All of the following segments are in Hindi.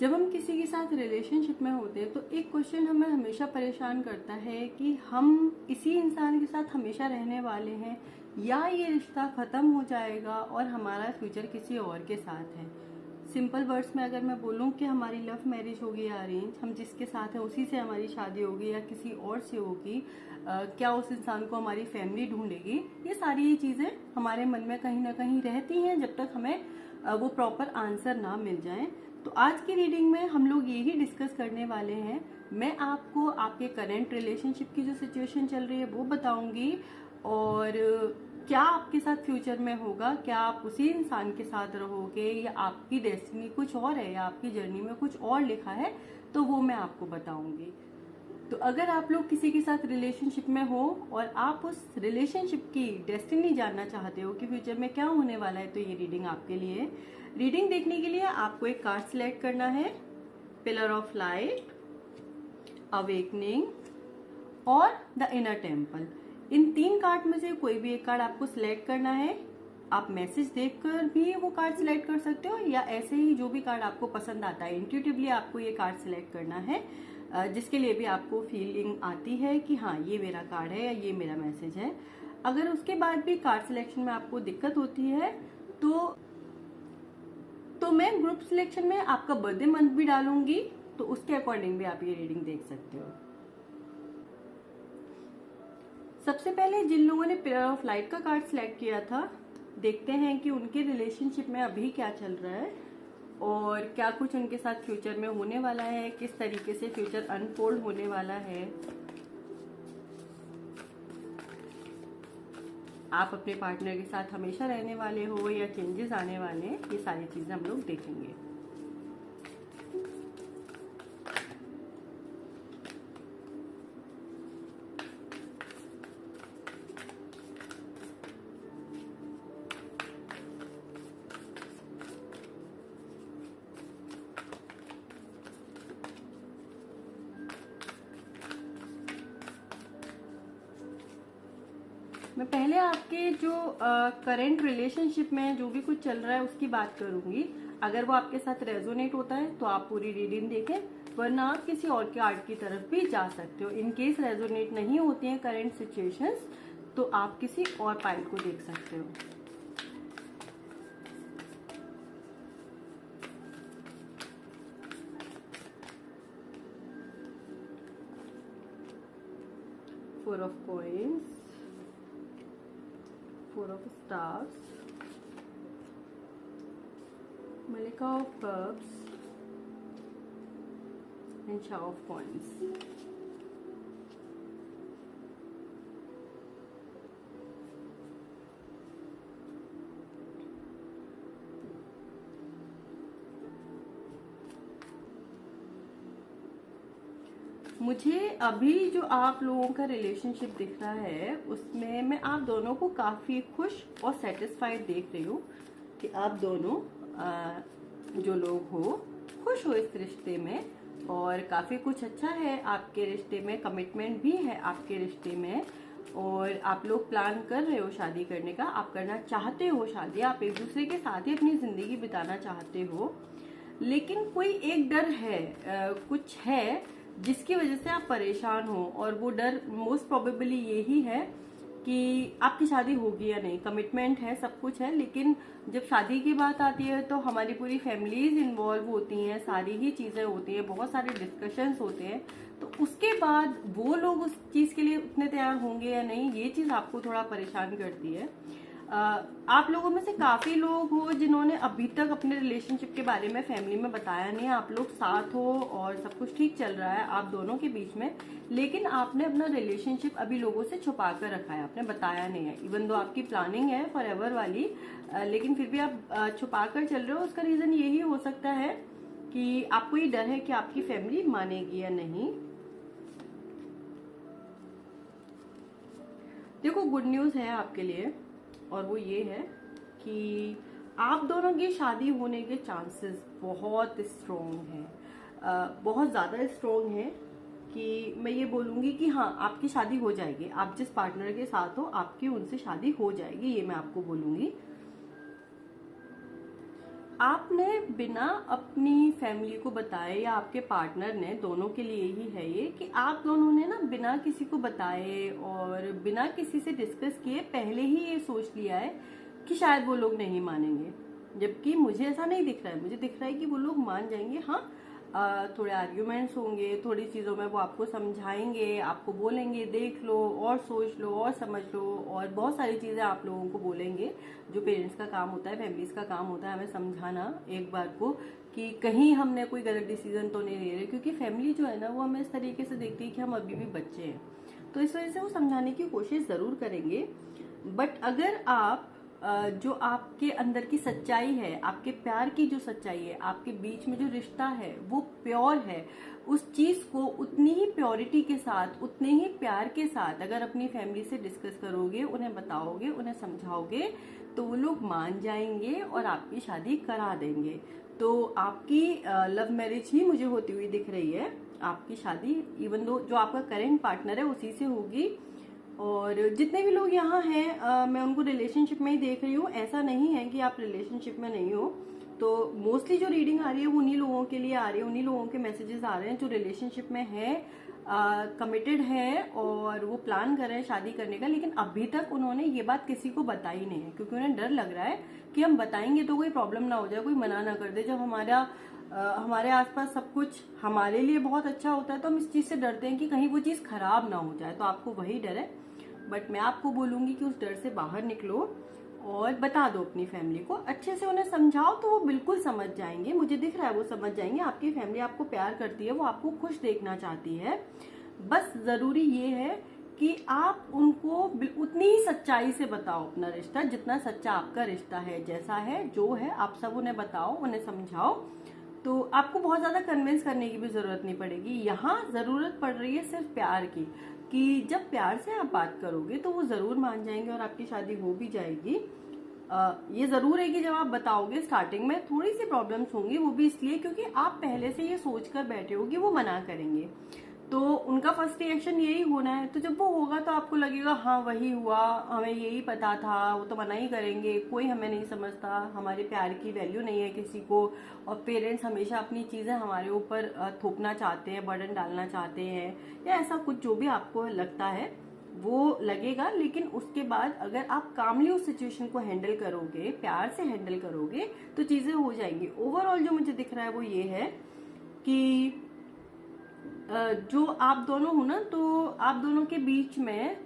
जब हम किसी के साथ रिलेशनशिप में होते हैं तो एक क्वेश्चन हमें हमेशा परेशान करता है कि हम इसी इंसान के साथ हमेशा रहने वाले हैं या ये रिश्ता ख़त्म हो जाएगा और हमारा फ्यूचर किसी और के साथ है। सिंपल वर्ड्स में अगर मैं बोलूँ कि हमारी लव मैरिज होगी या अरेंज, हम जिसके साथ हैं उसी से हमारी शादी होगी या किसी और से होगी, क्या उस इंसान को हमारी फैमिली ढूंढेगी, ये सारी चीज़ें हमारे मन में कहीं ना कहीं रहती हैं जब तक हमें वो प्रॉपर आंसर ना मिल जाए। तो आज की रीडिंग में हम लोग यही डिस्कस करने वाले हैं। मैं आपको आपके करंट रिलेशनशिप की जो सिचुएशन चल रही है वो बताऊंगी और क्या आपके साथ फ्यूचर में होगा, क्या आप उसी इंसान के साथ रहोगे या आपकी डेस्टिनी कुछ और है या आपकी जर्नी में कुछ और लिखा है, तो वो मैं आपको बताऊंगी। तो अगर आप लोग किसी के साथ रिलेशनशिप में हो और आप उस रिलेशनशिप की डेस्टिनी जानना चाहते हो कि फ्यूचर में क्या होने वाला है, तो ये रीडिंग आपके लिए। रीडिंग देखने के लिए आपको एक कार्ड सिलेक्ट करना है, पिलर ऑफ लाइट, अवेकनिंग और the inner temple. In 3 card में से कोई भी एक कार्ड आपको सिलेक्ट करना है। आप मैसेज देखकर भी वो कार्ड सिलेक्ट कर सकते हो या ऐसे ही जो भी कार्ड आपको पसंद आता है इंट्यूटिवली आपको ये कार्ड सिलेक्ट करना है, जिसके लिए भी आपको फीलिंग आती है कि हाँ ये मेरा कार्ड है या ये मेरा मैसेज है। अगर उसके बाद भी कार्ड सिलेक्शन में आपको दिक्कत होती है तो मैं ग्रुप सिलेक्शन में आपका बर्थडे मंथ भी डालूंगी, तो उसके अकॉर्डिंग भी आप ये रीडिंग देख सकते हो। सबसे पहले जिन लोगों ने पिलर ऑफ लाइट का कार्ड सिलेक्ट किया था, देखते हैं कि उनके रिलेशनशिप में अभी क्या चल रहा है और क्या कुछ उनके साथ फ्यूचर में होने वाला है, किस तरीके से फ्यूचर अनफोल्ड होने वाला है। आप अपने पार्टनर के साथ हमेशा रहने वाले हो या चेंजेस आने वाले हैं, ये सारी चीजें हम लोग देखेंगे। मैं पहले आपके जो करंट रिलेशनशिप में जो भी कुछ चल रहा है उसकी बात करूंगी। अगर वो आपके साथ रेजोनेट होता है तो आप पूरी रीडिंग देखें, वरना आप किसी और कार्ड की तरफ भी जा सकते हो। इन केस रेजोनेट नहीं होती हैं करंट सिचुएशंस तो आप किसी और पाइल को देख सकते हो। Four of coins, Four of Stars, Malika of Cups and Shower of Coins. मुझे अभी जो आप लोगों का रिलेशनशिप दिख रहा है उसमें मैं आप दोनों को काफी खुश और सेटिस्फाइड देख रही हूँ कि आप दोनों जो लोग हो खुश हो इस रिश्ते में और काफी कुछ अच्छा है आपके रिश्ते में, कमिटमेंट भी है आपके रिश्ते में और आप लोग प्लान कर रहे हो शादी करने का, आप करना चाहते हो शादी, आप एक दूसरे के साथ ही अपनी जिंदगी बिताना चाहते हो। लेकिन कोई एक डर है, कुछ है जिसकी वजह से आप परेशान हो और वो डर मोस्ट प्रोबेबली यही है कि आपकी शादी होगी या नहीं। कमिटमेंट है, सब कुछ है, लेकिन जब शादी की बात आती है तो हमारी पूरी फैमिलीज इन्वॉल्व होती हैं, सारी ही चीजें होती हैं, बहुत सारे डिस्कशंस होते हैं, तो उसके बाद वो लोग उस चीज के लिए उतने तैयार होंगे या नहीं, ये चीज आपको थोड़ा परेशान करती है। आप लोगों में से काफी लोग हो जिन्होंने अभी तक अपने रिलेशनशिप के बारे में फैमिली में बताया नहीं। आप लोग साथ हो और सब कुछ ठीक चल रहा है आप दोनों के बीच में, लेकिन आपने अपना रिलेशनशिप अभी लोगों से छुपा कर रखा है, आपने बताया नहीं है। इवन दो आपकी प्लानिंग है फॉर एवर वाली, लेकिन फिर भी आप छुपा कर चल रहे हो। उसका रीजन यही हो सकता है कि आपको ये डर है कि आपकी फैमिली मानेगी या नहीं। देखो, गुड न्यूज है आपके लिए और वो ये है कि आप दोनों की शादी होने के चांसेस बहुत स्ट्रोंग हैं, बहुत ज़्यादा स्ट्रोंग है कि मैं ये बोलूँगी कि हाँ आपकी शादी हो जाएगी। आप जिस पार्टनर के साथ हो आपकी उनसे शादी हो जाएगी, ये मैं आपको बोलूँगी। आपने बिना अपनी फैमिली को बताए या आपके पार्टनर ने, दोनों के लिए ही है ये, कि आप दोनों ने ना बिना किसी को बताए और बिना किसी से डिस्कस किए पहले ही ये सोच लिया है कि शायद वो लोग नहीं मानेंगे। जबकि मुझे ऐसा नहीं दिख रहा है, मुझे दिख रहा है कि वो लोग मान जाएंगे। हाँ, थोड़े आर्ग्यूमेंट्स होंगे, थोड़ी चीज़ों में वो आपको समझाएंगे, आपको बोलेंगे देख लो और सोच लो और समझ लो, और बहुत सारी चीज़ें आप लोगों को बोलेंगे। जो पेरेंट्स का काम होता है, फैमिलीज का काम होता है हमें समझाना एक बार को कि कहीं हमने कोई गलत डिसीजन तो नहीं ले रहे, क्योंकि फैमिली जो है ना वो हमें इस तरीके से देखती है कि हम अभी भी बच्चे हैं। तो इस वजह से वो समझाने की कोशिश ज़रूर करेंगे। बट अगर आप जो आपके अंदर की सच्चाई है, आपके प्यार की जो सच्चाई है, आपके बीच में जो रिश्ता है वो प्योर है, उस चीज को उतनी ही प्योरिटी के साथ, उतने ही प्यार के साथ अगर अपनी फैमिली से डिस्कस करोगे, उन्हें बताओगे, उन्हें समझाओगे, तो वो लोग मान जाएंगे और आपकी शादी करा देंगे। तो आपकी लव मैरिज ही मुझे होती हुई दिख रही है। आपकी शादी इवन दो जो आपका करेंट पार्टनर है उसी से होगी। और जितने भी लोग यहाँ हैं मैं उनको रिलेशनशिप में ही देख रही हूँ। ऐसा नहीं है कि आप रिलेशनशिप में नहीं हो। तो मोस्टली जो रीडिंग आ रही है वो उन्हीं लोगों के लिए आ रही है, उन्हीं लोगों के मैसेजेस आ रहे हैं जो रिलेशनशिप में है, कमिटेड है और वो प्लान कर रहे हैं शादी करने का। लेकिन अभी तक उन्होंने ये बात किसी को बताई नहीं है, क्योंकि उन्हें डर लग रहा है कि हम बताएंगे तो कोई प्रॉब्लम ना हो जाए, कोई मना ना कर दे। जब हमारे आसपास सब कुछ हमारे लिए बहुत अच्छा होता है तो हम इस चीज से डरते हैं कि कहीं वो चीज खराब ना हो जाए। तो आपको वही डर है। बट मैं आपको बोलूंगी कि उस डर से बाहर निकलो और बता दो अपनी फैमिली को, अच्छे से उन्हें समझाओ तो वो बिल्कुल समझ जाएंगे। मुझे दिख रहा है वो समझ जाएंगे। आपकी फैमिली आपको प्यार करती है, वो आपको खुश देखना चाहती है। बस जरूरी ये है कि आप उनको उतनी ही सच्चाई से बताओ अपना रिश्ता, जितना सच्चा आपका रिश्ता है, जैसा है जो है आप सब उन्हें बताओ, उन्हें समझाओ। तो आपको बहुत ज्यादा कन्विंस करने की भी जरूरत नहीं पड़ेगी। यहाँ जरूरत पड़ रही है सिर्फ प्यार की, कि जब प्यार से आप बात करोगे तो वो जरूर मान जाएंगे और आपकी शादी हो भी जाएगी। ये जरूर है कि जब आप बताओगे स्टार्टिंग में थोड़ी सी प्रॉब्लम्स होंगी, वो भी इसलिए क्योंकि आप पहले से ये सोच कर बैठे हो कि वो मना करेंगे। तो उनका फर्स्ट रिएक्शन यही होना है। तो जब वो होगा तो आपको लगेगा हाँ वही हुआ, हमें यही पता था, वो तो मना ही करेंगे, कोई हमें नहीं समझता, हमारे प्यार की वैल्यू नहीं है किसी को, और पेरेंट्स हमेशा अपनी चीजें हमारे ऊपर थोपना चाहते हैं, बर्डन डालना चाहते हैं, या ऐसा कुछ जो भी आपको लगता है वो लगेगा। लेकिन उसके बाद अगर आप कामली उस सिचुएशन को हैंडल करोगे, प्यार से हैंडल करोगे, तो चीजें हो जाएंगी। ओवरऑल जो मुझे दिख रहा है वो ये है कि जो आप दोनों हो ना, तो आप दोनों के बीच में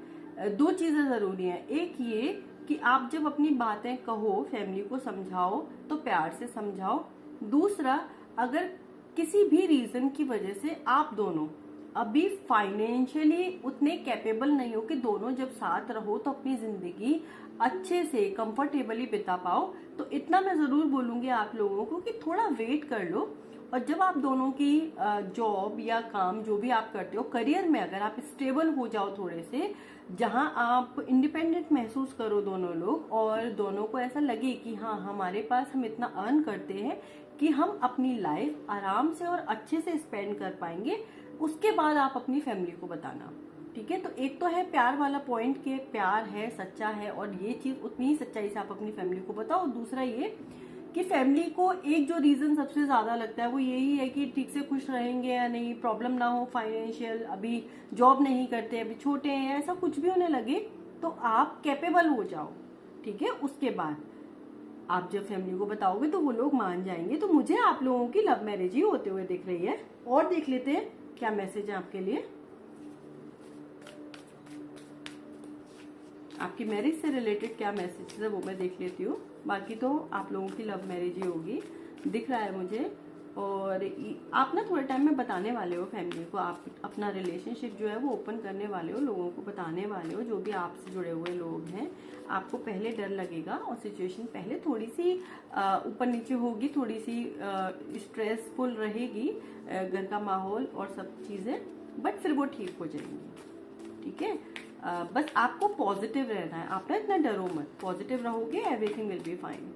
दो चीजें जरूरी हैं। एक ये कि आप जब अपनी बातें कहो, फैमिली को समझाओ तो प्यार से समझाओ। दूसरा, अगर किसी भी रीजन की वजह से आप दोनों अभी फाइनेंशियली उतने कैपेबल नहीं हो कि दोनों जब साथ रहो तो अपनी जिंदगी अच्छे से कंफर्टेबली बिता पाओ, तो इतना मैं जरूर बोलूंगी आप लोगों को कि थोड़ा वेट कर लो। और जब आप दोनों की जॉब या काम जो भी आप करते हो, करियर में अगर आप स्टेबल हो जाओ थोड़े से, जहां आप इंडिपेंडेंट महसूस करो दोनों लोग, और दोनों को ऐसा लगे कि हाँ हमारे पास हम इतना अर्न करते हैं कि हम अपनी लाइफ आराम से और अच्छे से स्पेंड कर पाएंगे, उसके बाद आप अपनी फैमिली को बताना। ठीक है। तो एक तो है प्यार वाला पॉइंट के प्यार है, सच्चा है, और ये चीज उतनी ही सच्चाई से आप अपनी फैमिली को बताओ। दूसरा ये कि फैमिली को एक जो रीजन सबसे ज्यादा लगता है वो यही है कि ठीक से खुश रहेंगे या नहीं, प्रॉब्लम ना हो फाइनेंशियल, अभी जॉब नहीं करते, अभी छोटे हैं, ऐसा कुछ भी उन्हें लगे तो आप कैपेबल हो जाओ। ठीक है। उसके बाद आप जब फैमिली को बताओगे तो वो लोग मान जाएंगे। तो मुझे आप लोगों की लव मैरिज ही होते हुए दिख रही है। और देख लेते हैं क्या मैसेज है आपके लिए। आपकी मैरिज से रिलेटेड क्या मैसेज है वो मैं देख लेती हूँ। बाकी तो आप लोगों की लव मैरिज ही होगी दिख रहा है मुझे। और आप ना थोड़े टाइम में बताने वाले हो फैमिली को, आप अपना रिलेशनशिप जो है वो ओपन करने वाले हो, लोगों को बताने वाले हो, जो भी आपसे जुड़े हुए लोग हैं। आपको पहले डर लगेगा और सिचुएशन पहले थोड़ी सी ऊपर नीचे होगी, थोड़ी सी स्ट्रेसफुल रहेगी, घर का माहौल और सब चीज़ें, बट फिर वो ठीक हो जाएंगी। ठीक है। बस आपको पॉजिटिव रहना है, आप ना इतना डरो मत, पॉजिटिव रहोगे एवरीथिंग विल बी फाइन।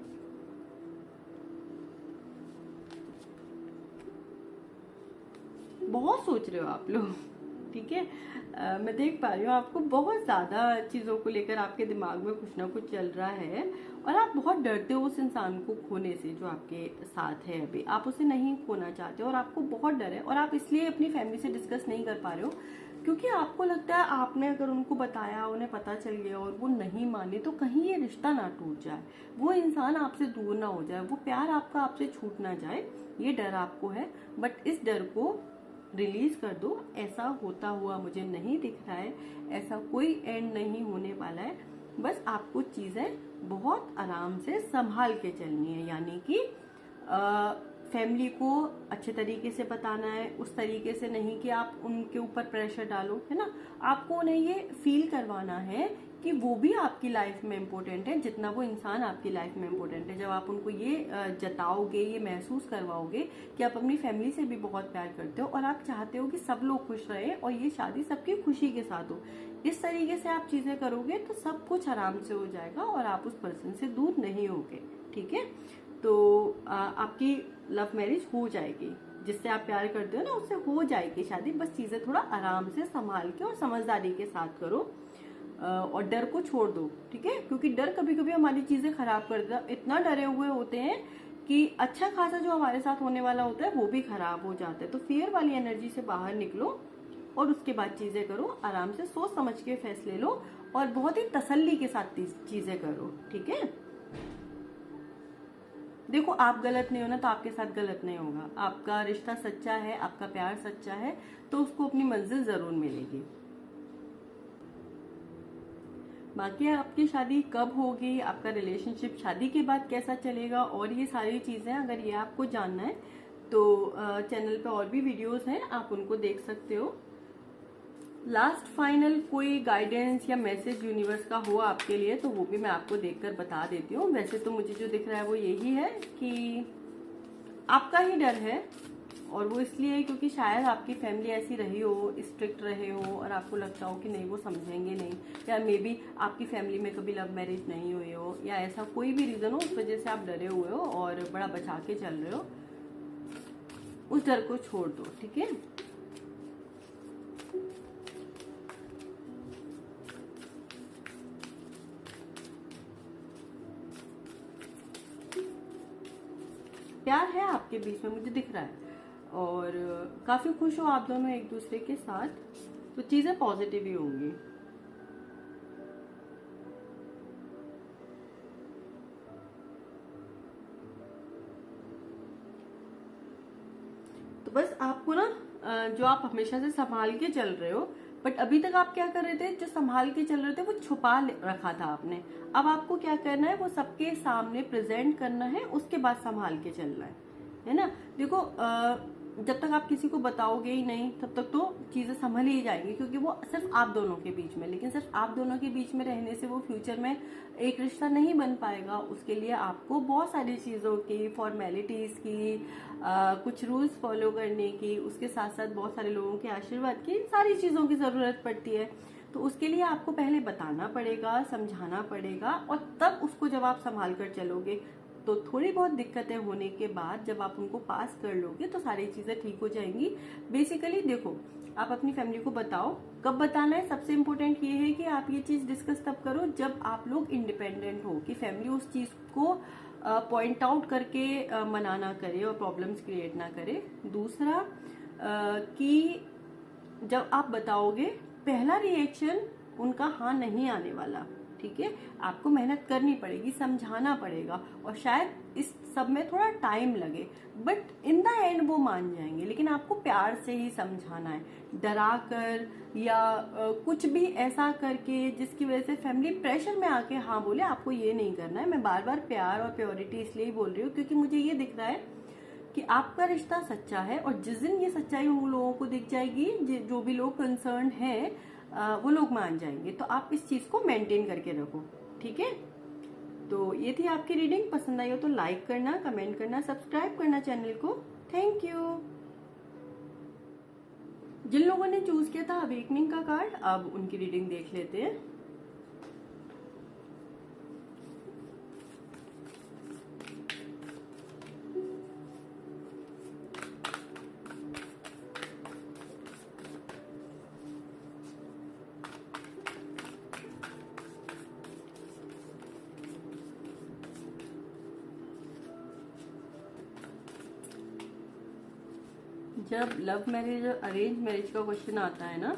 बहुत सोच रहे हो आप लोग। ठीक है। मैं देख पा रही हूँ आपको बहुत ज्यादा चीजों को लेकर आपके दिमाग में कुछ ना कुछ चल रहा है और आप बहुत डरते हो उस इंसान को खोने से जो आपके साथ है। अभी आप उसे नहीं खोना चाहते और आपको बहुत डर है और आप इसलिए अपनी फैमिली से डिस्कस नहीं कर पा रहे हो क्योंकि आपको लगता है आपने अगर उनको बताया, उन्हें पता चल गया और वो नहीं माने तो कहीं ये रिश्ता ना टूट जाए, वो इंसान आपसे दूर ना हो जाए, वो प्यार आपका आपसे छूट ना जाए। ये डर आपको है, बट इस डर को रिलीज कर दो। ऐसा होता हुआ मुझे नहीं दिख रहा है, ऐसा कोई एंड नहीं होने वाला है। बस आपको चीजें बहुत आराम से संभाल के चलनी है, यानी कि फैमिली को अच्छे तरीके से बताना है, उस तरीके से नहीं कि आप उनके ऊपर प्रेशर डालो, है ना। आपको उन्हें ये फील करवाना है कि वो भी आपकी लाइफ में इम्पोर्टेंट है जितना वो इंसान आपकी लाइफ में इम्पोर्टेंट है। जब आप उनको ये जताओगे, ये महसूस करवाओगे कि आप अपनी फैमिली से भी बहुत प्यार करते हो और आप चाहते हो कि सब लोग खुश रहे और ये शादी सबकी खुशी के साथ हो, इस तरीके से आप चीजें करोगे तो सब कुछ आराम से हो जाएगा और आप उस पर्सन से दूर नहीं होगे। ठीक है, तो आपकी लव मैरिज हो जाएगी, जिससे आप प्यार करते हो ना उससे हो जाएगी शादी। बस चीजें थोड़ा आराम से संभाल के और समझदारी के साथ करो और डर को छोड़ दो। ठीक है, क्योंकि डर कभी कभी हमारी चीजें खराब कर देता है। इतना डरे हुए होते हैं कि अच्छा खासा जो हमारे साथ होने वाला होता है वो भी खराब हो जाता है। तो फियर वाली एनर्जी से बाहर निकलो और उसके बाद चीजें करो, आराम से सोच समझ के फैसले लो और बहुत ही तसल्ली के साथ चीजें करो। ठीक है, देखो आप गलत नहीं हो ना तो आपके साथ गलत नहीं होगा। आपका रिश्ता सच्चा है, आपका प्यार सच्चा है, तो उसको अपनी मंजिल जरूर मिलेगी। बाकी आपकी शादी कब होगी, आपका रिलेशनशिप शादी के बाद कैसा चलेगा और ये सारी चीजें अगर ये आपको जानना है तो चैनल पे और भी वीडियोस हैं, आप उनको देख सकते हो। लास्ट फाइनल कोई गाइडेंस या मैसेज यूनिवर्स का हो आपके लिए तो वो भी मैं आपको देखकर बता देती हूँ। वैसे तो मुझे जो दिख रहा है वो यही है कि आपका ही डर है और वो इसलिए है क्योंकि शायद आपकी फैमिली ऐसी रही हो, स्ट्रिक्ट रहे हो और आपको लगता हो कि नहीं वो समझेंगे नहीं, या मे बी आपकी फैमिली में कभी लव मैरिज नहीं हुई हो या ऐसा कोई भी रीजन हो, उस वजह से आप डरे हुए हो और बड़ा बचा के चल रहे हो। उस डर को छोड़ दो। ठीक है, प्यार है आपके बीच में मुझे दिख रहा है और काफी खुश हो आप दोनों एक दूसरे के साथ, तो चीजें पॉजिटिव ही होंगी। तो बस आपको ना जो आप हमेशा से संभाल के चल रहे हो, बट अभी तक आप क्या कर रहे थे, जो संभाल के चल रहे थे वो छुपा रखा था आपने। अब आपको क्या करना है, वो सबके सामने प्रेजेंट करना है, उसके बाद संभाल के चलना है ना। देखो जब तक आप किसी को बताओगे ही नहीं तब तक तो चीजें संभल ही जाएंगी, क्योंकि वो सिर्फ आप दोनों के बीच में, लेकिन सिर्फ आप दोनों के बीच में रहने से वो फ्यूचर में एक रिश्ता नहीं बन पाएगा। उसके लिए आपको बहुत सारी चीजों की, फॉर्मेलिटीज की, कुछ रूल्स फॉलो करने की, उसके साथ साथ बहुत सारे लोगों के आशीर्वाद की, इन सारी चीजों की जरूरत पड़ती है। तो उसके लिए आपको पहले बताना पड़ेगा, समझाना पड़ेगा और तब उसको जब आप संभाल कर चलोगे तो थोड़ी बहुत दिक्कतें होने के बाद जब आप उनको पास कर लोगे तो सारी चीजें ठीक हो जाएंगी। बेसिकली देखो, आप अपनी फैमिली को बताओ, कब बताना है सबसे इम्पोर्टेंट ये है कि आप ये चीज डिस्कस तब करो जब आप लोग इंडिपेंडेंट हो, कि फैमिली उस चीज को पॉइंट आउट करके मना ना करे और प्रॉब्लम्स क्रिएट ना करे। दूसरा कि जब आप बताओगे पहला रिएक्शन उनका हाँ नहीं आने वाला। ठीक है, आपको मेहनत करनी पड़ेगी, समझाना पड़ेगा और शायद इस सब में थोड़ा टाइम लगे, बट इन द एंड वो मान जाएंगे। लेकिन आपको प्यार से ही समझाना है, डरा कर या कुछ भी ऐसा करके जिसकी वजह से फैमिली प्रेशर में आके हाँ बोले, आपको ये नहीं करना है। मैं बार बार प्यार और प्योरिटी इसलिए ही बोल रही हूँ क्योंकि मुझे ये दिख रहा है कि आपका रिश्ता सच्चा है और जिस दिन ये सच्चाई उन लोगों को दिख जाएगी, जो भी लोग कंसर्न हैं वो लोग मान जाएंगे। तो आप इस चीज को मेंटेन करके रखो। ठीक है, तो ये थी आपकी रीडिंग। पसंद आई हो तो लाइक करना, कमेंट करना, सब्सक्राइब करना चैनल को। Thank you. जिन लोगों ने चूज किया था अवेकनिंग का कार्ड, अब उनकी रीडिंग देख लेते हैं। जब लव मैरिज और अरेंज मैरिज का क्वेश्चन आता है ना,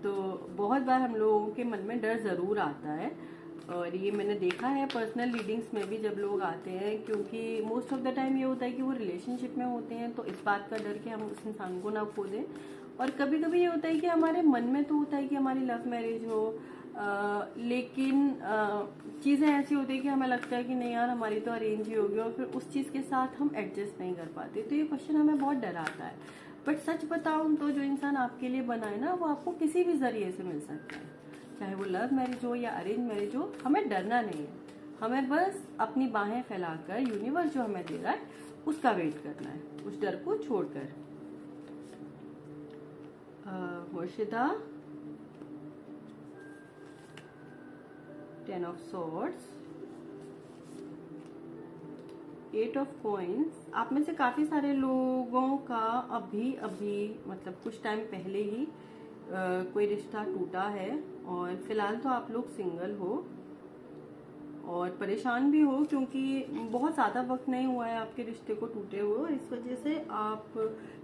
तो बहुत बार हम लोगों के मन में डर ज़रूर आता है। और ये मैंने देखा है पर्सनल रीडिंग्स में भी जब लोग आते हैं, क्योंकि मोस्ट ऑफ द टाइम ये होता है कि वो रिलेशनशिप में होते हैं, तो इस बात का डर कि हम उस इंसान को ना खो दें। और कभी कभी ये होता है कि हमारे मन में तो होता है कि हमारी लव मैरिज हो, लेकिन चीज़ें ऐसी होती है कि हमें लगता है कि नहीं यार हमारी तो अरेंज ही होगी, और फिर उस चीज़ के साथ हम एडजस्ट नहीं कर पाते। तो ये क्वेश्चन हमें बहुत डराता है। बट सच बताऊं तो जो इंसान आपके लिए बना है ना, वो आपको किसी भी जरिए से मिल सकता है, चाहे वो लव मैरिज हो या अरेंज मैरिज हो। हमें डरना नहीं है, हमें बस अपनी बाहें फैलाकर यूनिवर्स जो हमें दे रहा है उसका वेट करना है, उस डर को छोड़कर। Murshida, 10 of swords, 8 of coins। आप में से काफी सारे लोगों का अभी अभी मतलब कुछ टाइम पहले ही कोई रिश्ता टूटा है, और फिलहाल तो आप लोग सिंगल हो और परेशान भी हो, क्योंकि बहुत ज़्यादा वक्त नहीं हुआ है आपके रिश्ते को टूटे हुए, और इस वजह से आप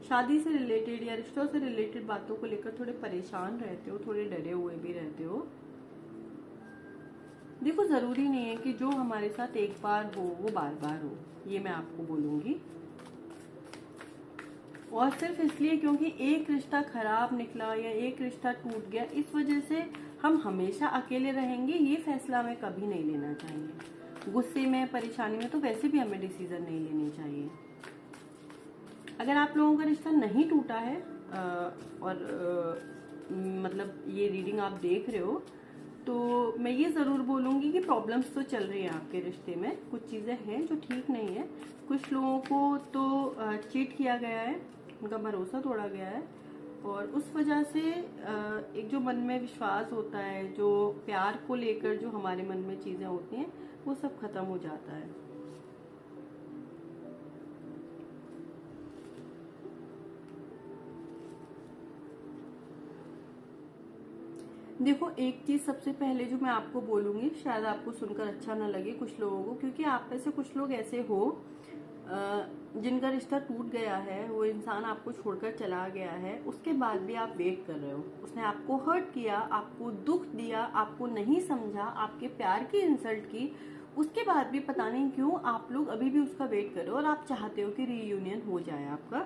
शादी से रिलेटेड या रिश्तों से रिलेटेड बातों को लेकर थोड़े परेशान रहते हो, थोड़े डरे हुए भी रहते हो। देखो, ज़रूरी नहीं है कि जो हमारे साथ एक बार हो वो बार बार हो, ये मैं आपको बोलूँगी। और सिर्फ इसलिए क्योंकि एक रिश्ता खराब निकला या एक रिश्ता टूट गया, इस वजह से हम हमेशा अकेले रहेंगे, ये फैसला हमें कभी नहीं लेना चाहिए। गुस्से में, परेशानी में तो वैसे भी हमें डिसीजन नहीं लेनी चाहिए। अगर आप लोगों का रिश्ता नहीं टूटा है और मतलब ये रीडिंग आप देख रहे हो, तो मैं ये ज़रूर बोलूँगी कि प्रॉब्लम्स तो चल रही हैं आपके रिश्ते में, कुछ चीज़ें हैं जो ठीक नहीं है। कुछ लोगों को तो चीट किया गया है, उनका भरोसा तोड़ा गया है, और उस वजह से एक जो मन में विश्वास होता है, जो प्यार को लेकर जो हमारे मन में चीज़ें होती हैं, वो सब खत्म हो जाता है। देखो, एक चीज़ सबसे पहले जो मैं आपको बोलूँगी, शायद आपको सुनकर अच्छा ना लगे कुछ लोगों को, क्योंकि आप में से कुछ लोग ऐसे हो जिनका रिश्ता टूट गया है, वो इंसान आपको छोड़कर चला गया है, उसके बाद भी आप वेट कर रहे हो। उसने आपको हर्ट किया, आपको दुख दिया, आपको नहीं समझा, आपके प्यार की इंसल्ट की, उसके बाद भी पता नहीं क्यों आप लोग अभी भी उसका वेट कर रहे हो, और आप चाहते हो कि रीयूनियन हो जाए आपका।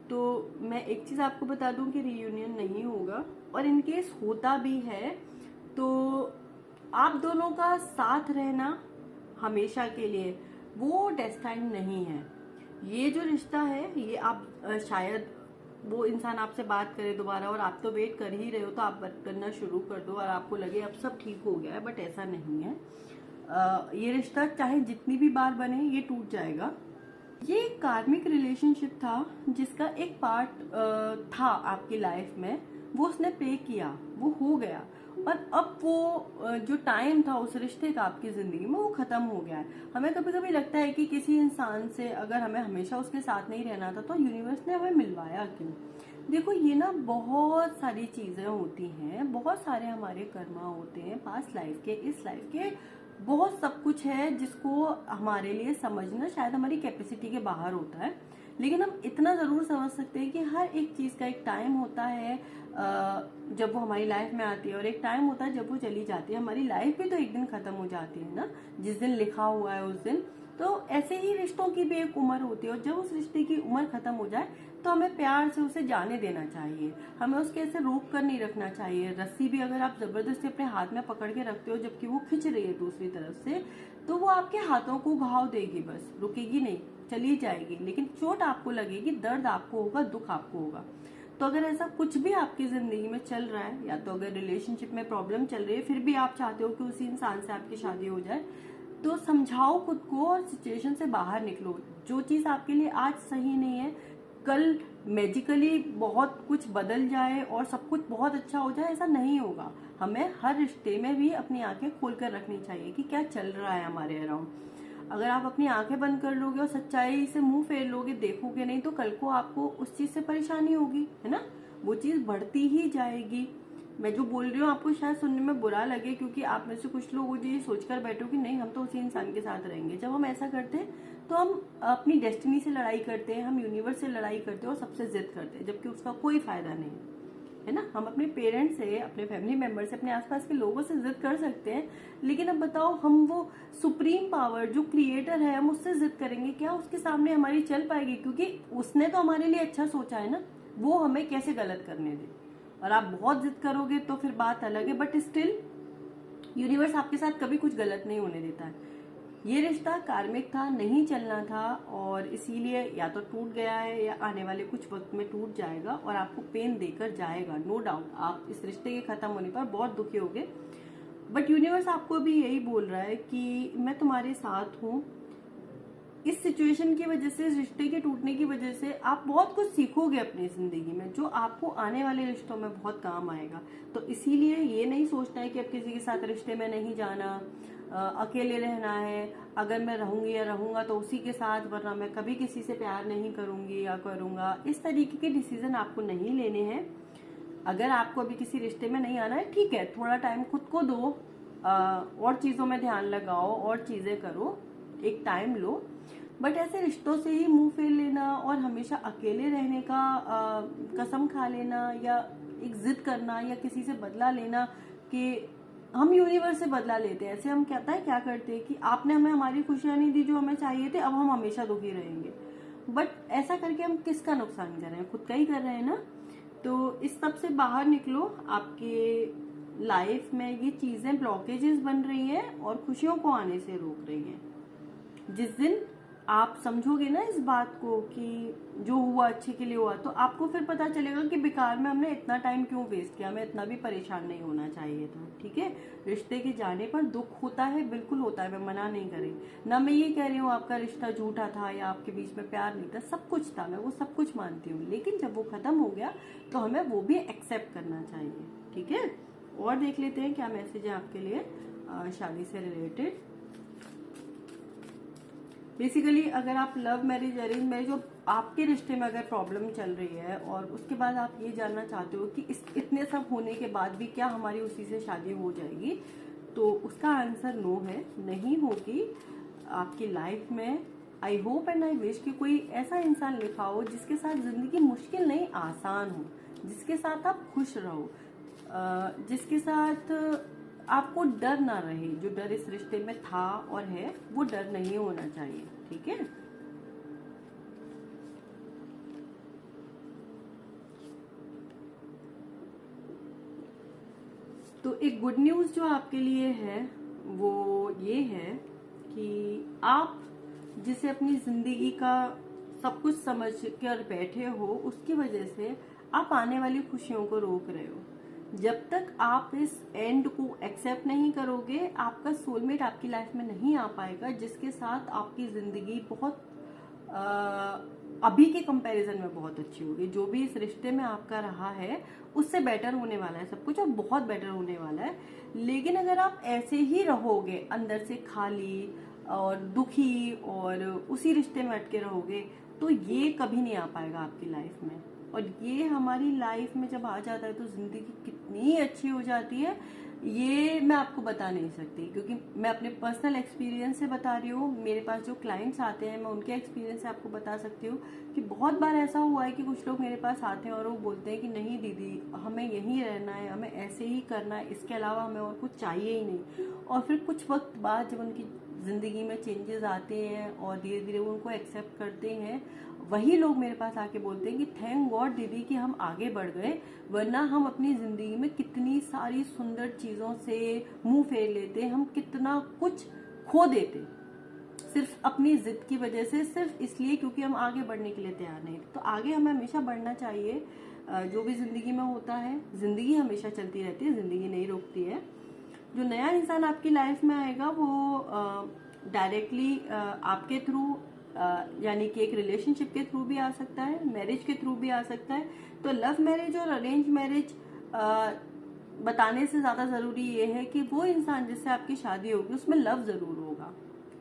तो मैं एक चीज़ आपको बता दूं कि रीयूनियन नहीं होगा, और इनकेस होता भी है तो आप दोनों का साथ रहना हमेशा के लिए वो डेस्टाइन नहीं है। ये जो रिश्ता है, ये आप शायद वो इंसान आपसे बात करे दोबारा, और आप तो वेट कर ही रहे हो, तो आप बात करना शुरू कर दो और आपको लगे अब सब ठीक हो गया है, बट ऐसा नहीं है। ये रिश्ता चाहे जितनी भी बार बने, ये टूट जाएगा। ये एक कार्मिक रिलेशनशिप था जिसका एक पार्ट था आपकी लाइफ में, वो उसने प्ले किया, वो हो गया, और अब वो जो टाइम था उस रिश्ते का आपकी जिंदगी में, वो खत्म हो गया है। हमें कभी कभी लगता है कि किसी इंसान से अगर हमें हमेशा उसके साथ नहीं रहना था, तो यूनिवर्स ने हमें मिलवाया क्यों? देखो, ये ना बहुत सारी चीजें होती हैं, बहुत सारे हमारे कर्मा होते हैं, पास्ट लाइफ के, इस लाइफ के, बहुत सब कुछ है जिसको हमारे लिए समझना शायद हमारी कैपेसिटी के बाहर होता है। लेकिन हम इतना ज़रूर समझ सकते हैं कि हर एक चीज़ का एक टाइम होता है जब वो हमारी लाइफ में आती है, और एक टाइम होता है जब वो चली जाती है। हमारी लाइफ भी तो एक दिन ख़त्म हो जाती है ना, जिस दिन लिखा हुआ है उस दिन। तो ऐसे ही रिश्तों की भी एक उम्र होती है, और जब उस रिश्ते की उम्र खत्म हो जाए तो हमें प्यार से उसे जाने देना चाहिए। हमें उसके ऐसे रोक कर नहीं रखना चाहिए। रस्सी भी अगर आप जबरदस्ती अपने हाथ में पकड़ के रखते हो जबकि वो खिंच रही है दूसरी तरफ से, तो वो आपके हाथों को घाव देगी, बस रुकेगी नहीं, चली जाएगी, लेकिन चोट आपको लगेगी, दर्द आपको होगा, दुख आपको होगा। तो अगर ऐसा कुछ भी आपकी जिंदगी में चल रहा है, या तो अगर रिलेशनशिप में प्रॉब्लम चल रही है, फिर भी आप चाहते हो कि उसी इंसान से आपकी शादी हो जाए, तो समझाओ खुद को और सिचुएशन से बाहर निकलो। जो चीज़ आपके लिए आज सही नहीं है, कल मैजिकली बहुत कुछ बदल जाए और सब कुछ बहुत अच्छा हो जाए, ऐसा नहीं होगा। हमें हर रिश्ते में भी अपनी आंखें खोल कर रखनी चाहिए कि क्या चल रहा है हमारे अराउंड। अगर आप अपनी आंखें बंद कर लोगे और सच्चाई से मुंह फेर लोगे, देखोगे नहीं, तो कल को आपको उस चीज से परेशानी होगी, है ना, वो चीज बढ़ती ही जाएगी। मैं जो बोल रही हूँ आपको शायद सुनने में बुरा लगे, क्योंकि आप में से कुछ लोग मुझे ये सोचकर बैठो कि नहीं हम तो उसी इंसान के साथ रहेंगे। जब हम ऐसा करते हैं तो हम अपनी डेस्टिनी से लड़ाई करते हैं, हम यूनिवर्स से लड़ाई करते हैं और सबसे जिद करते हैं, जबकि उसका कोई फायदा नहीं है ना। हम अपने पेरेंट्स से, अपने फैमिली मेंबर से, अपने आसपास के लोगों से जिद कर सकते हैं, लेकिन अब बताओ हम वो सुप्रीम पावर जो क्रिएटर है हम उससे जिद करेंगे क्या? उसके सामने हमारी चल पाएगी? क्योंकि उसने तो हमारे लिए अच्छा सोचा है ना, वो हमें कैसे गलत करने दे। और आप बहुत जिद करोगे तो फिर बात अलग है, बट स्टिल यूनिवर्स आपके साथ कभी कुछ गलत नहीं होने देता है। ये रिश्ता कार्मिक था, नहीं चलना था, और इसीलिए या तो टूट गया है या आने वाले कुछ वक्त में टूट जाएगा और आपको पेन देकर जाएगा। नो डाउट आप इस रिश्ते के खत्म होने पर बहुत दुखी होगे, बट यूनिवर्स आपको भी यही बोल रहा है कि मैं तुम्हारे साथ हूँ। इस सिचुएशन की वजह से, इस रिश्ते के टूटने की वजह से आप बहुत कुछ सीखोगे अपनी जिंदगी में, जो आपको आने वाले रिश्तों में बहुत काम आएगा। तो इसीलिए ये नहीं सोचना है कि अब किसी के साथ रिश्ते में नहीं जाना, अकेले रहना है, अगर मैं रहूंगी या रहूंगा तो उसी के साथ, वरना मैं कभी किसी से प्यार नहीं करूंगी या करूंगा। इस तरीके के डिसीजन आपको नहीं लेने हैं। अगर आपको अभी किसी रिश्ते में नहीं आना है, ठीक है, थोड़ा टाइम खुद को दो, और चीजों में ध्यान लगाओ और चीजें करो, एक टाइम लो। बट ऐसे रिश्तों से ही मुंह फेर लेना और हमेशा अकेले रहने का कसम खा लेना, या एक जिद करना, या किसी से बदला लेना कि हम यूनिवर्स से बदला लेते हैं। ऐसे हम कहता है क्या करते हैं कि आपने हमें हमारी खुशियां नहीं दी जो हमें चाहिए थे, अब हम हमेशा दुखी रहेंगे। बट ऐसा करके हम किसका नुकसान कर रहे हैं? खुद का ही कर रहे हैं ना। तो इस सब से बाहर निकलो। आपके लाइफ में ये चीजें ब्लॉकेजेस बन रही हैं और खुशियों को आने से रोक रही हैं। जिस दिन आप समझोगे ना इस बात को कि जो हुआ अच्छे के लिए हुआ, तो आपको फिर पता चलेगा कि बेकार में हमने इतना टाइम क्यों वेस्ट किया, हमें इतना भी परेशान नहीं होना चाहिए था। ठीक है, रिश्ते के जाने पर दुख होता है, बिल्कुल होता है, मैं मना नहीं कर रही ना। मैं ये कह रही हूँ आपका रिश्ता झूठा था या आपके बीच में प्यार नहीं था, सब कुछ था, मैं वो सब कुछ मानती हूँ, लेकिन जब वो खत्म हो गया तो हमें वो भी एक्सेप्ट करना चाहिए। ठीक है, और देख लेते हैं क्या मैसेज है आपके लिए शादी से रिलेटेड। बेसिकली अगर आप लव मैरिज, अरेंज मैरिज, और आपके रिश्ते में अगर प्रॉब्लम चल रही है और उसके बाद आप ये जानना चाहते हो कि इतने सब होने के बाद भी क्या हमारी उसी से शादी हो जाएगी, तो उसका आंसर नो है, नहीं होगी आपकी लाइफ में। I hope and I wish कि कोई ऐसा इंसान लिखा हो जिसके साथ जिंदगी मुश्किल नहीं आसान हो, जिसके साथ आप खुश रहो, जिसके साथ आपको डर ना रहे। जो डर इस रिश्ते में था और है वो डर नहीं होना चाहिए। ठीक है, तो एक गुड न्यूज जो आपके लिए है वो ये है कि आप जिसे अपनी जिंदगी का सब कुछ समझ कर बैठे हो, उसकी वजह से आप आने वाली खुशियों को रोक रहे हो। जब तक आप इस एंड को एक्सेप्ट नहीं करोगे, आपका सोलमेट आपकी लाइफ में नहीं आ पाएगा, जिसके साथ आपकी जिंदगी बहुत अभी के कंपैरिजन में बहुत अच्छी होगी। जो भी इस रिश्ते में आपका रहा है उससे बेटर होने वाला है सब कुछ, और बहुत बेटर होने वाला है। लेकिन अगर आप ऐसे ही रहोगे अंदर से खाली और दुखी और उसी रिश्ते में अटके रहोगे, तो ये कभी नहीं आ पाएगा आपकी लाइफ में। और ये हमारी लाइफ में जब आ जाता है तो जिंदगी कितनी अच्छी हो जाती है, ये मैं आपको बता नहीं सकती, क्योंकि मैं अपने पर्सनल एक्सपीरियंस से बता रही हूँ। मेरे पास जो क्लाइंट्स आते हैं, मैं उनके एक्सपीरियंस से आपको बता सकती हूँ कि बहुत बार ऐसा हुआ है कि कुछ लोग मेरे पास आते हैं और वो बोलते हैं कि नहीं दीदी, हमें यहीं रहना है, हमें ऐसे ही करना है, इसके अलावा हमें और कुछ चाहिए ही नहीं। और फिर कुछ वक्त बाद जब उनकी जिंदगी में चेंजेस आते हैं और धीरे धीरे वो उनको एक्सेप्ट करते हैं, वही लोग मेरे पास आके बोलते हैं कि थैंक गॉड दीदी कि हम आगे बढ़ गए, वरना हम अपनी जिंदगी में कितनी सारी सुंदर चीजों से मुंह फेर लेते, हम कितना कुछ खो देते सिर्फ अपनी जिद की वजह से, सिर्फ इसलिए क्योंकि हम आगे बढ़ने के लिए तैयार नहीं थे। तो आगे हमें हमेशा बढ़ना चाहिए। जो भी जिंदगी में होता है, जिंदगी हमेशा चलती रहती है, जिंदगी नहीं रोकती है। जो नया इंसान आपकी लाइफ में आएगा वो डायरेक्टली आपके थ्रू, यानी कि एक रिलेशनशिप के थ्रू भी आ सकता है, मैरिज के थ्रू भी आ सकता है। तो लव मैरिज और अरेंज मैरिज बताने से ज्यादा जरूरी ये है कि वो इंसान जिससे आपकी शादी होगी उसमें लव जरूर होगा,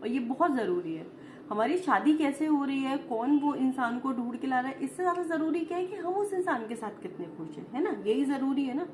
और ये बहुत जरूरी है। हमारी शादी कैसे हो रही है, कौन वो इंसान को ढूंढ के ला रहा है, इससे ज्यादा जरूरी क्या है कि हम उस इंसान के साथ कितने खुश हैं, है ना, यही जरूरी है ना।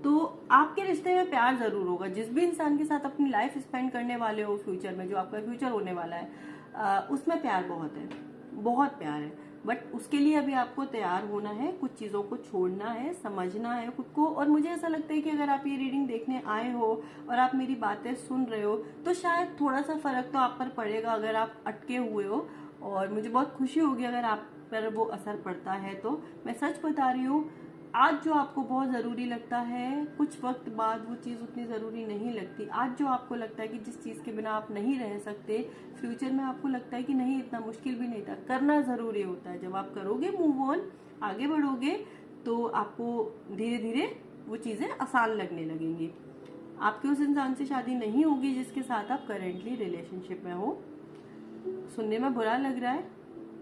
तो आपके रिश्ते में प्यार जरूर होगा। जिस भी इंसान के साथ अपनी लाइफ स्पेंड करने वाले हो फ्यूचर में, जो आपका फ्यूचर होने वाला है, उसमें प्यार बहुत है, बहुत प्यार है। बट उसके लिए अभी आपको तैयार होना है, कुछ चीज़ों को छोड़ना है, समझना है खुद को। और मुझे ऐसा लगता है कि अगर आप ये रीडिंग देखने आए हो और आप मेरी बातें सुन रहे हो तो शायद थोड़ा सा फर्क तो आप पर पड़ेगा अगर आप अटके हुए हो। और मुझे बहुत खुशी होगी अगर आप पर वो असर पड़ता है। तो मैं सच बता रही हूँ, आज जो आपको बहुत ज़रूरी लगता है, कुछ वक्त बाद वो चीज़ उतनी ज़रूरी नहीं लगती। आज जो आपको लगता है कि जिस चीज़ के बिना आप नहीं रह सकते, फ्यूचर में आपको लगता है कि नहीं इतना मुश्किल भी नहीं था, करना ज़रूरी होता है। जब आप करोगे मूव ऑन, आगे बढ़ोगे, तो आपको धीरे धीरे वो चीज़ें आसान लगने लगेंगी। आपके उस इंसान से शादी नहीं होगी जिसके साथ आप करेंटली रिलेशनशिप में हो। सुनने में बुरा लग रहा है,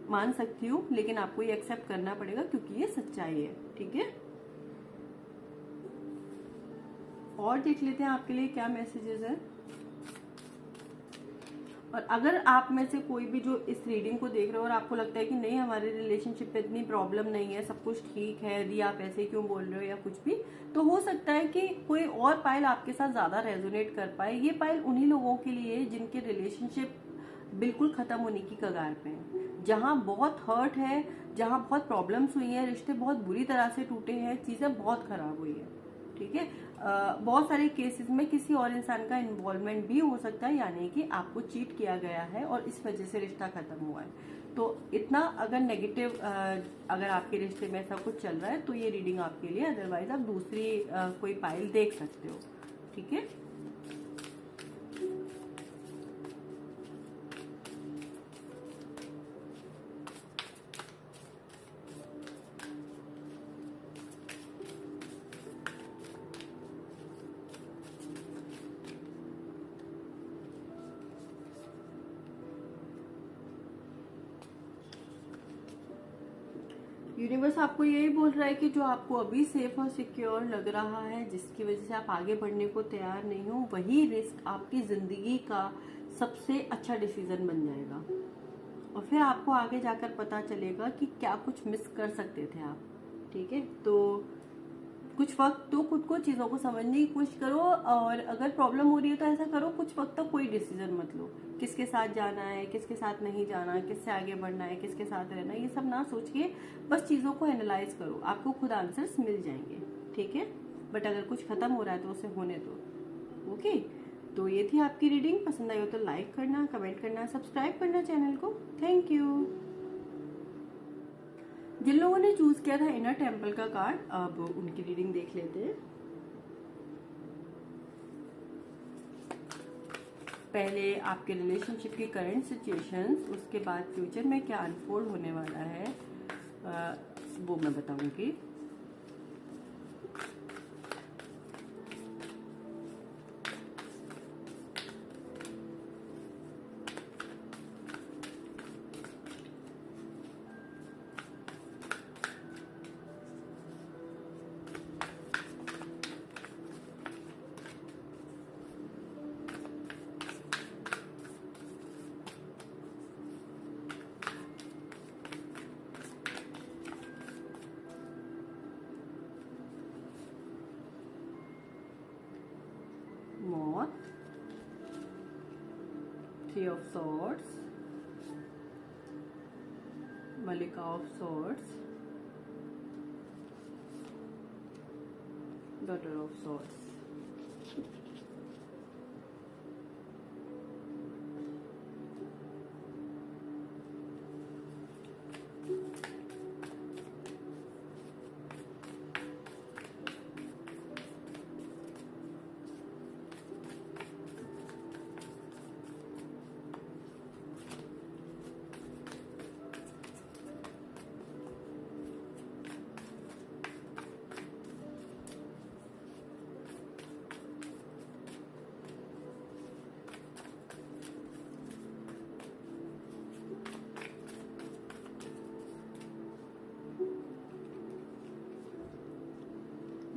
मान सकती हूँ, लेकिन आपको ये एक्सेप्ट करना पड़ेगा क्योंकि ये सच्चाई है। ठीक है, और देख लेते हैं आपके लिए क्या मैसेजेस है। और अगर आप में से कोई भी जो इस रीडिंग को देख रहे हो और आपको लगता है कि नहीं हमारे रिलेशनशिप में इतनी प्रॉब्लम नहीं है, सब कुछ ठीक है, दी आप ऐसे क्यों बोल रहे हो या कुछ भी, तो हो सकता है कि कोई और पाइल आपके साथ ज्यादा रेजोनेट कर पाए। ये पाइल उन्हीं लोगों के लिए जिनके रिलेशनशिप बिल्कुल खत्म होने की कगार पे है, जहाँ बहुत हर्ट है, जहाँ बहुत प्रॉब्लम्स हुई है, रिश्ते बहुत बुरी तरह से टूटे हैं, चीजें बहुत खराब हुई है। ठीक है, बहुत सारे केसेस में किसी और इंसान का इन्वॉल्वमेंट भी हो सकता है, यानी कि आपको चीट किया गया है और इस वजह से रिश्ता खत्म हुआ है। तो इतना अगर नेगेटिव अगर आपके रिश्ते में ऐसा कुछ चल रहा है तो ये रीडिंग आपके लिए, अदरवाइज आप दूसरी कोई पाइल देख सकते हो। ठीक है, यूनिवर्स आपको यही बोल रहा है कि जो आपको अभी सेफ और सिक्योर लग रहा है, जिसकी वजह से आप आगे बढ़ने को तैयार नहीं हो, वही रिस्क आपकी जिंदगी का सबसे अच्छा डिसीजन बन जाएगा। और फिर आपको आगे जाकर पता चलेगा कि क्या कुछ मिस कर सकते थे आप। ठीक है, तो कुछ वक्त तो खुद को चीज़ों को समझने की कोशिश करो। और अगर प्रॉब्लम हो रही है तो ऐसा करो, कुछ वक्त तक कोई डिसीजन मत लो, किसके साथ जाना है, किसके साथ नहीं जाना, किससे आगे बढ़ना है, किसके साथ रहना है, ये सब ना सोच के बस चीज़ों को एनालाइज करो, आपको खुद आंसर्स मिल जाएंगे। ठीक है, बट अगर कुछ खत्म हो रहा है तो उसे होने दो। ओके, तो ये थी आपकी रीडिंग। पसंद आई हो तो लाइक करना, कमेंट करना, सब्सक्राइब करना चैनल को। Thank you. जिन लोगों ने चूज किया था इनर टेम्पल का कार्ड, अब उनकी रीडिंग देख लेते हैं। पहले आपके रिलेशनशिप की करंट सिचुएशंस, उसके बाद फ्यूचर में क्या अनफोल्ड होने वाला है वो मैं बताऊंगी। Moth, Three of Swords, Malika of Swords, Daughter of Swords।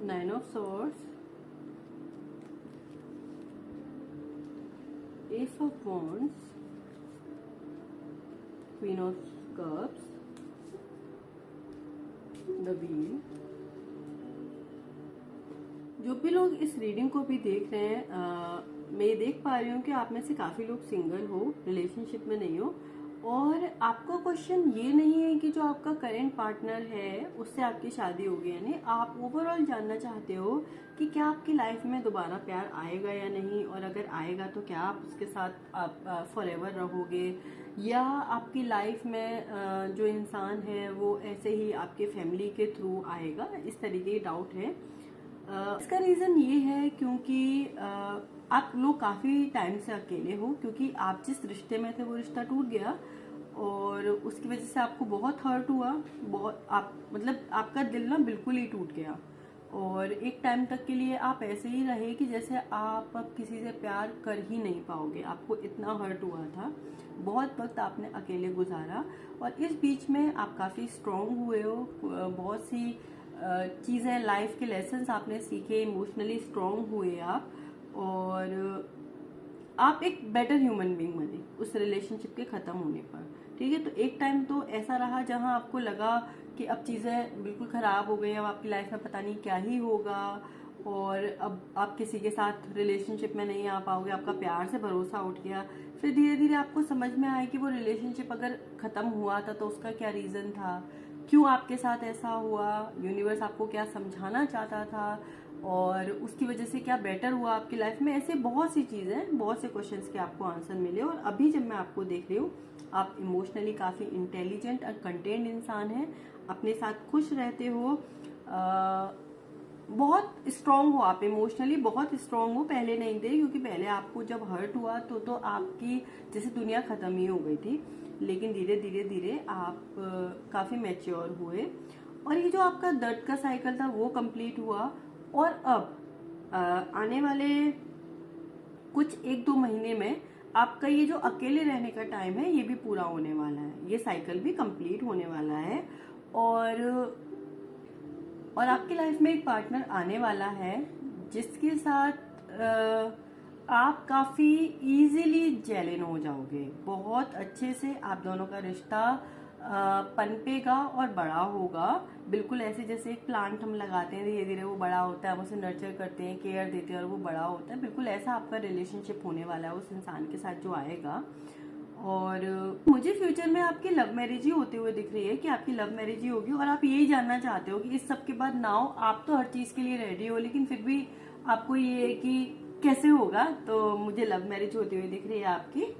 Nine of Swords, Ace of Wands, Queen of Cups, the Wheel, जो भी लोग इस रीडिंग को भी देख रहे हैं, मैं ये देख पा रही हूँ कि आप में से काफ़ी लोग सिंगल हो, रिलेशनशिप में नहीं हो, और आपका क्वेश्चन ये नहीं है कि जो आपका करंट पार्टनर है उससे आपकी शादी होगी या नहीं। आप ओवरऑल जानना चाहते हो कि क्या आपकी लाइफ में दोबारा प्यार आएगा या नहीं, और अगर आएगा तो क्या आप उसके साथ आप फॉरएवर रहोगे, या आपकी लाइफ में जो इंसान है वो ऐसे ही आपके फैमिली के थ्रू आएगा। इस तरीके की डाउट है। इसका रीज़न ये है क्योंकि आप लोग काफ़ी टाइम से अकेले हो, क्योंकि आप जिस रिश्ते में थे वो रिश्ता टूट गया और उसकी वजह से आपको बहुत हर्ट हुआ, बहुत आप मतलब आपका दिल ना बिल्कुल ही टूट गया, और एक टाइम तक के लिए आप ऐसे ही रहे कि जैसे आप अब किसी से प्यार कर ही नहीं पाओगे। आपको इतना हर्ट हुआ था, बहुत वक्त आपने अकेले गुजारा, और इस बीच में आप काफ़ी स्ट्रांग हुए हो, बहुत सी चीज़ें, लाइफ के लेसन्स आपने सीखे, इमोशनली स्ट्रांग हुए आप, और आप एक बेटर ह्यूमन बीइंग बने उस रिलेशनशिप के ख़त्म होने पर। ठीक है, तो एक टाइम तो ऐसा रहा जहां आपको लगा कि अब चीज़ें बिल्कुल ख़राब हो गई, अब आपकी लाइफ में पता नहीं क्या ही होगा, और अब आप किसी के साथ रिलेशनशिप में नहीं आ पाओगे, आपका प्यार से भरोसा उठ गया। फिर धीरे धीरे आपको समझ में आया कि वो रिलेशनशिप अगर ख़त्म हुआ था तो उसका क्या रीज़न था, क्यों आपके साथ ऐसा हुआ, यूनिवर्स आपको क्या समझाना चाहता था, और उसकी वजह से क्या बेटर हुआ आपकी लाइफ में। ऐसे बहुत सी चीज़ें, बहुत से क्वेश्चंस के आपको आंसर मिले, और अभी जब मैं आपको देख रही हूँ आप इमोशनली काफ़ी इंटेलिजेंट और कंटेंट इंसान हैं, अपने साथ खुश रहते हो, बहुत स्ट्रांग हो आप, इमोशनली बहुत स्ट्रांग हो। पहले नहीं थे, क्योंकि पहले आपको जब हर्ट हुआ तो आपकी जैसे दुनिया ख़त्म ही हो गई थी, लेकिन धीरे धीरे धीरे आप काफ़ी मैच्योर हुए, और ये जो आपका दर्द का साइकिल था वो कंप्लीट हुआ, और अब आने वाले कुछ 1-2 महीने में आपका ये जो अकेले रहने का टाइम है ये भी पूरा होने वाला है, ये साइकिल भी कंप्लीट होने वाला है, और आपकी लाइफ में एक पार्टनर आने वाला है जिसके साथ आप काफ़ी इजीली जेलन हो जाओगे, बहुत अच्छे से आप दोनों का रिश्ता पनपेगा और बड़ा होगा। बिल्कुल ऐसे जैसे एक प्लांट हम लगाते हैं, धीरे धीरे वो बड़ा होता है, हम उसे नर्चर करते हैं, केयर देते हैं और वो बड़ा होता है, बिल्कुल ऐसा आपका रिलेशनशिप होने वाला है उस इंसान के साथ जो आएगा। और मुझे फ्यूचर में आपकी लव मैरिज ही होते हुए दिख रही है कि आपकी लव मैरिज ही होगी, और आप यही जानना चाहते हो कि इस सब के बाद नाउ आप तो हर चीज़ के लिए रेडी हो, लेकिन फिर भी आपको ये है कि कैसे होगा, तो मुझे लव मैरिज होती हुई दिख रही है आपकी।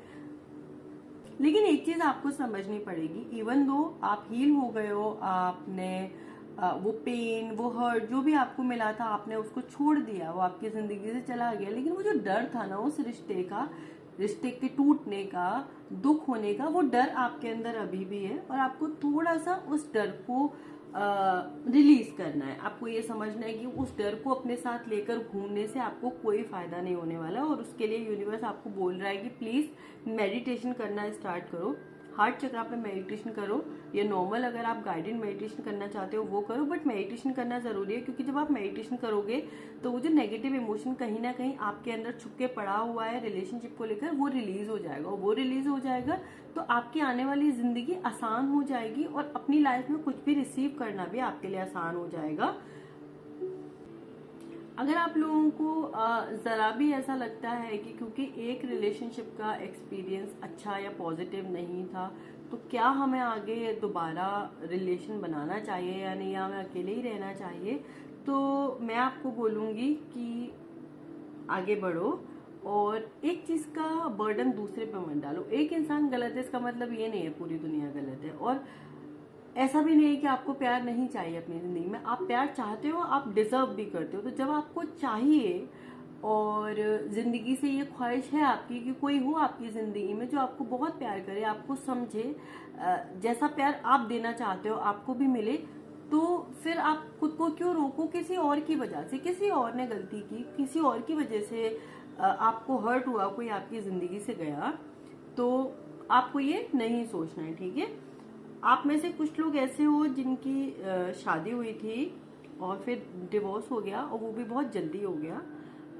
लेकिन एक चीज आपको समझनी पड़ेगी, इवन दो आप हील हो गए हो, आपने वो पेन, वो हर्ट जो भी आपको मिला था आपने उसको छोड़ दिया, वो आपकी जिंदगी से चला गया, लेकिन वो जो डर था ना उस रिश्ते का, रिश्ते के टूटने का, दुख होने का, वो डर आपके अंदर अभी भी है, और आपको थोड़ा सा उस डर को रिलीज करना है। आपको ये समझना है कि उस डर को अपने साथ लेकर घूमने से आपको कोई फायदा नहीं होने वाला, और उसके लिए यूनिवर्स आपको बोल रहा है कि प्लीज मेडिटेशन करना स्टार्ट करो, हार्ट चक्र पे मेडिटेशन करो, या नॉर्मल अगर आप गाइडेड मेडिटेशन करना चाहते हो वो करो, बट मेडिटेशन करना जरूरी है, क्योंकि जब आप मेडिटेशन करोगे तो वो जो नेगेटिव इमोशन कहीं ना कहीं आपके अंदर छुप के पड़ा हुआ है रिलेशनशिप को लेकर, वो रिलीज हो जाएगा, और वो रिलीज हो जाएगा तो आपकी आने वाली जिंदगी आसान हो जाएगी, और अपनी लाइफ में कुछ भी रिसीव करना भी आपके लिए आसान हो जाएगा। अगर आप लोगों को ज़रा भी ऐसा लगता है कि क्योंकि एक रिलेशनशिप का एक्सपीरियंस अच्छा या पॉजिटिव नहीं था, तो क्या हमें आगे दोबारा रिलेशन बनाना चाहिए या नहीं, या हमें अकेले ही रहना चाहिए, तो मैं आपको बोलूँगी कि आगे बढ़ो, और एक चीज़ का बर्डन दूसरे पे मत डालो। एक इंसान गलत है इसका मतलब ये नहीं है पूरी दुनिया गलत है, और ऐसा भी नहीं है कि आपको प्यार नहीं चाहिए अपनी जिंदगी में, आप प्यार चाहते हो, आप डिजर्व भी करते हो। तो जब आपको चाहिए और जिंदगी से ये ख्वाहिश है आपकी कि कोई हो आपकी जिंदगी में जो आपको बहुत प्यार करे, आपको समझे, जैसा प्यार आप देना चाहते हो आपको भी मिले, तो फिर आप खुद को क्यों रोको किसी और की वजह से, किसी और ने गलती की, किसी और की वजह से आपको हर्ट हुआ, कोई आपकी जिंदगी से गया, तो आपको ये नहीं सोचना है। ठीक है, आप में से कुछ लोग ऐसे हो जिनकी शादी हुई थी और फिर डिवोर्स हो गया, और वो भी बहुत जल्दी हो गया,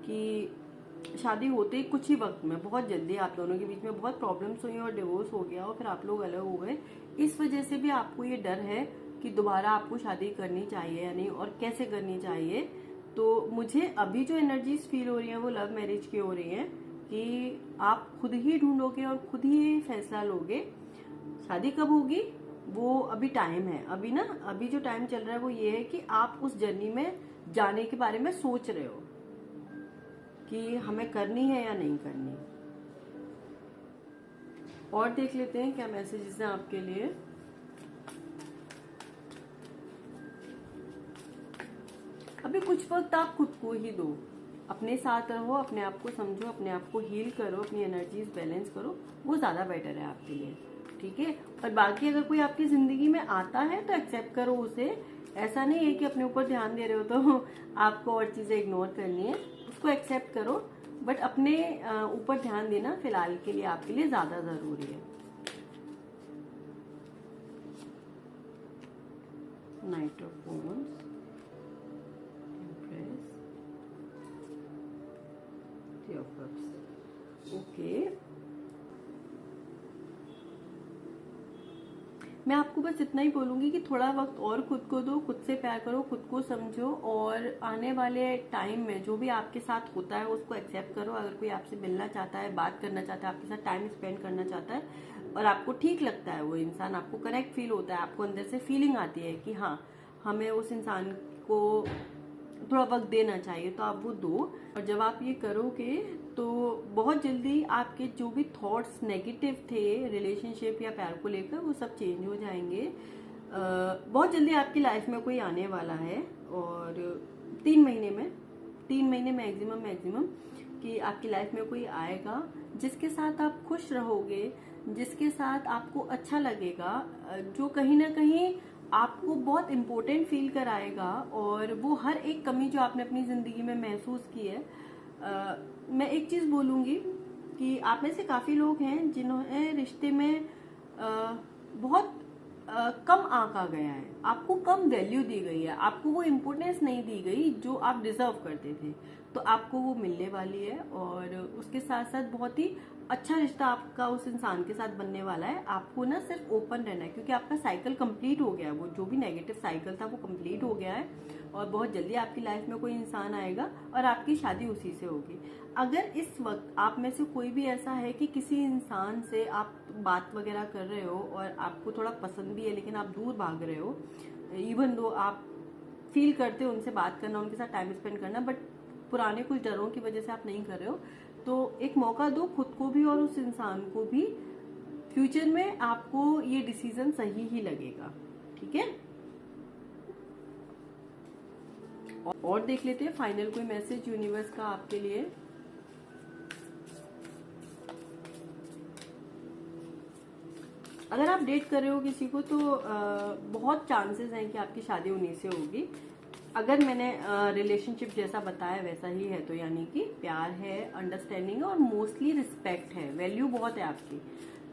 कि शादी होते ही कुछ ही वक्त में बहुत जल्दी आप दोनों के बीच में बहुत प्रॉब्लम्स हुई और डिवोर्स हो गया, और फिर आप लोग अलग हो गए। इस वजह से भी आपको ये डर है कि दोबारा आपको शादी करनी चाहिए या नहीं, और कैसे करनी चाहिए। तो मुझे अभी जो एनर्जीज फील हो रही हैं वो लव मैरिज की हो रही हैं कि आप खुद ही ढूंढोगे और खुद ही फैसला लोगे। शादी कब होगी वो अभी टाइम है। अभी जो टाइम चल रहा है वो ये है कि आप उस जर्नी में जाने के बारे में सोच रहे हो कि हमें करनी है या नहीं करनी। और देख लेते हैं क्या मैसेजेस हैं आपके लिए। अभी कुछ वक्त आप खुद को ही दो, अपने साथ रहो, अपने आप को समझो, अपने आप को हील करो, अपनी एनर्जीज बैलेंस करो, वो ज्यादा बेटर है आपके लिए। ठीक है। और बाकी अगर कोई आपकी जिंदगी में आता है तो एक्सेप्ट करो उसे। ऐसा नहीं है कि अपने ऊपर ध्यान दे रहे हो तो आपको और चीजें इग्नोर करनी है, उसको एक्सेप्ट करो, बट अपने ऊपर ध्यान देना फिलहाल के लिए आपके लिए ज्यादा जरूरी है। Night of wands, empress, three of cups. Okay, मैं आपको बस इतना ही बोलूंगी कि थोड़ा वक्त और खुद को दो, खुद से प्यार करो, खुद को समझो, और आने वाले टाइम में जो भी आपके साथ होता है उसको एक्सेप्ट करो। अगर कोई आपसे मिलना चाहता है, बात करना चाहता है, आपके साथ टाइम स्पेंड करना चाहता है और आपको ठीक लगता है वो इंसान, आपको कनेक्ट फील होता है, आपको अंदर से फीलिंग आती है कि हाँ हमें उस इंसान को थोड़ा वक्त देना चाहिए, तो आप वो दो। और जब आप ये करोगे तो बहुत जल्दी आपके जो भी थॉट्स नेगेटिव थे रिलेशनशिप या प्यार को लेकर वो सब चेंज हो जाएंगे। बहुत जल्दी आपकी लाइफ में कोई आने वाला है, और 3 महीने मैक्सिमम कि आपकी लाइफ में कोई आएगा जिसके साथ आप खुश रहोगे, जिसके साथ आपको अच्छा लगेगा, जो कहीं ना कहीं आपको बहुत इम्पोर्टेंट फील कराएगा, और वो हर एक कमी जो आपने अपनी जिंदगी में महसूस की है। मैं एक चीज बोलूंगी कि आप में से काफी लोग हैं जिन्होंने रिश्ते में बहुत कम आंका गया है, आपको कम वैल्यू दी गई है, आपको वो इम्पोर्टेंस नहीं दी गई जो आप डिजर्व करते थे, तो आपको वो मिलने वाली है। और उसके साथ साथ बहुत ही अच्छा रिश्ता आपका उस इंसान के साथ बनने वाला है। आपको ना सिर्फ ओपन रहना है, क्योंकि आपका साइकिल कंप्लीट हो गया है, वो जो भी नेगेटिव साइकिल था वो कंप्लीट हो गया है, और बहुत जल्दी आपकी लाइफ में कोई इंसान आएगा और आपकी शादी उसी से होगी। अगर इस वक्त आप में से कोई भी ऐसा है कि किसी इंसान से आप बात वगैरह कर रहे हो और आपको थोड़ा पसंद भी है लेकिन आप दूर भाग रहे हो, इवन दो आप फील करते हो उनसे बात करना, उनके साथ टाइम स्पेंड करना, बट पुराने कुछ डरों की वजह से आप नहीं कर रहे हो, तो एक मौका दो खुद को भी और उस इंसान को भी। फ्यूचर में आपको ये डिसीजन सही ही लगेगा। ठीक है। और देख लेते हैं फाइनल कोई मैसेज यूनिवर्स का आपके लिए। अगर आप डेट कर रहे हो किसी को तो बहुत चांसेस हैं कि आपकी शादी उन्हीं से होगी। अगर मैंने रिलेशनशिप जैसा बताया वैसा ही है, तो यानी कि प्यार है, अंडरस्टैंडिंग है और मोस्टली रिस्पेक्ट है, वैल्यू बहुत है आपकी,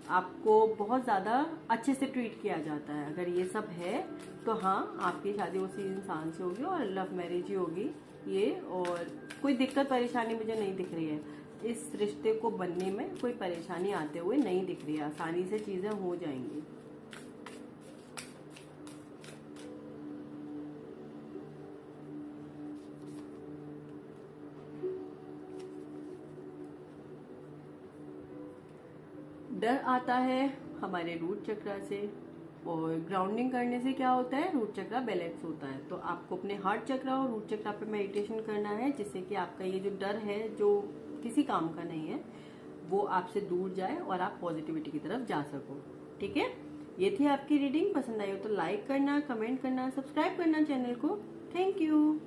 आपको बहुत ज्यादा अच्छे से ट्रीट किया जाता है। अगर ये सब है तो हाँ आपकी शादी उसी इंसान से होगी और लव मैरिज ही होगी ये, और कोई दिक्कत परेशानी मुझे नहीं दिख रही है इस रिश्ते को बनने में, कोई परेशानी आते हुए नहीं दिख रही है, आसानी से चीजें हो जाएंगी। डर आता है हमारे रूट चक्रा से, और ग्राउंडिंग करने से क्या होता है, रूट चक्रा बैलेंस होता है। तो आपको अपने हार्ट चक्रा और रूट चक्रा पे मेडिटेशन करना है, जिससे कि आपका ये जो डर है जो किसी काम का नहीं है वो आपसे दूर जाए और आप पॉजिटिविटी की तरफ जा सको। ठीक है। ये थी आपकी रीडिंग। पसंद आई हो तो लाइक करना, कमेंट करना, सब्सक्राइब करना चैनल को। Thank you.